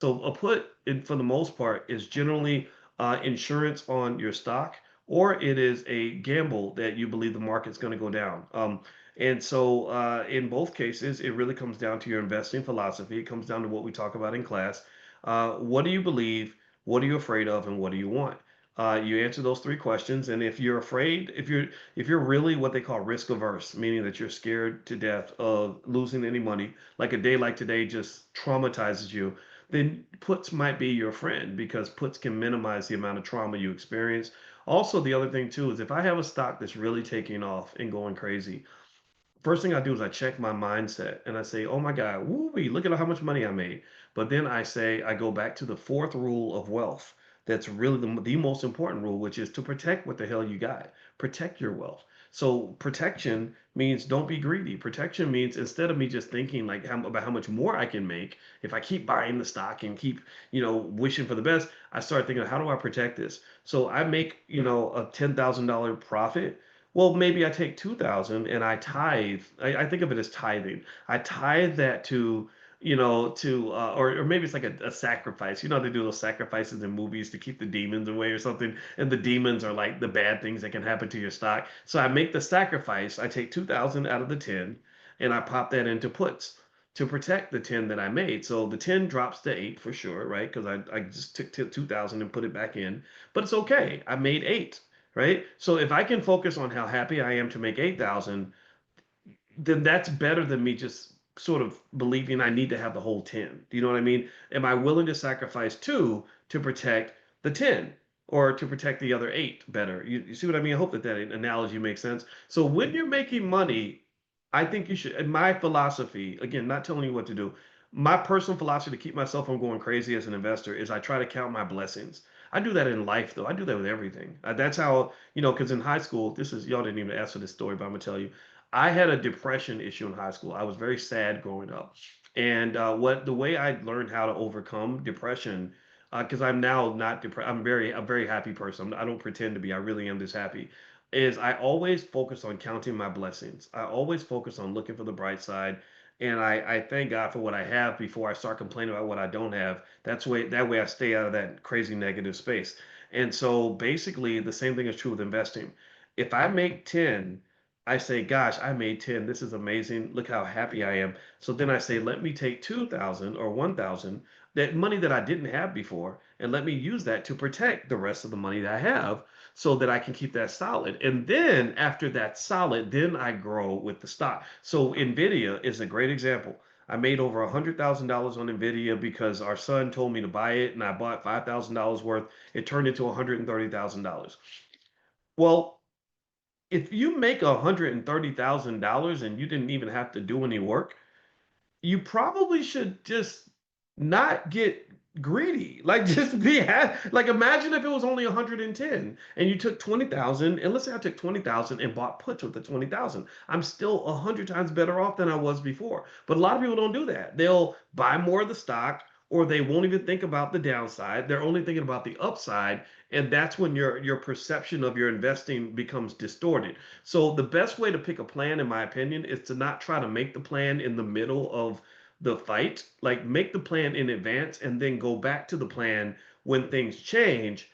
So a put, for the most part, is generally insurance on your stock, or it is a gamble that you believe the market's going to go down. And so, in both cases, it really comes down to your investing philosophy. It comes down to what we talk about in class. What do you believe? What are you afraid of? And what do you want? You answer those three questions, and if you're afraid, if you're really what they call risk averse, meaning that you're scared to death of losing any money, like a day like today just traumatizes you, then puts might be your friend because puts can minimize the amount of trauma you experience. Also, the other thing too is if I have a stock that's really taking off and going crazy, first thing I do is I check my mindset and I say, "Oh my God, woo look at how much money I made." But then I go back to the fourth rule of wealth. That's really the most important rule, which is to protect what the hell you got. Protect your wealth. So protection means don't be greedy. Protection means instead of me just thinking like about how much more I can make, if I keep buying the stock and keep, wishing for the best, I start thinking, how do I protect this? So I make, a $10,000 profit. Well, maybe I take 2,000 and I tithe. I think of it as tithing. I tithe that to, or maybe it's like a sacrifice. You know, they do those sacrifices in movies to keep the demons away or something. And the demons are like the bad things that can happen to your stock. So I make the sacrifice. I take 2,000 out of the 10 and I pop that into puts to protect the 10 that I made. So the 10 drops to 8 for sure, right? Because I just took 2,000 and put it back in. But it's okay. I made 8, right? So if I can focus on how happy I am to make 8,000, then that's better than me just sort of believing I need to have the whole 10. Do you know what I mean? Am I willing to sacrifice 2 to protect the 10 or to protect the other 8 better? You see what I mean? I hope that analogy makes sense. So when you're making money, I think you should, in my philosophy, again, not telling you what to do, my personal philosophy to keep myself from going crazy as an investor is I try to count my blessings. I do that in life, though. I do that with everything. That's how, because in high school, y'all didn't even ask for this story, but I'm going to tell you. I had a depression issue in high school. I was very sad growing up. And the way I learned how to overcome depression, because I'm now not depressed, I'm a very happy person. I don't pretend to be. I really am this happy is I always focus on counting my blessings. I always focus on looking for the bright side. And I thank God for what I have before I start complaining about what I don't have. That way I stay out of that crazy negative space. And so basically the same thing is true with investing. If I make 10, I say, gosh, I made 10. This is amazing. Look how happy I am. So then I say, let me take 2,000 or 1,000, that money that I didn't have before, and let me use that to protect the rest of the money that I have so that I can keep that solid. And then after that's solid, then I grow with the stock. So Nvidia is a great example. I made over $100,000 on Nvidia because our son told me to buy it, and I bought $5,000 worth. It turned into $130,000. Well, if you make $130,000 and you didn't even have to do any work, you probably should just not get greedy. Like just like imagine if it was only 110 and you took 20,000 and let's say I took 20,000 and bought puts with the 20,000. I'm still 100 times better off than I was before. But a lot of people don't do that. They'll buy more of the stock or they won't even think about the downside. They're only thinking about the upside, and that's when your perception of your investing becomes distorted. So the best way to pick a plan, in my opinion, is to not try to make the plan in the middle of the fight. Like make the plan in advance and then go back to the plan when things change.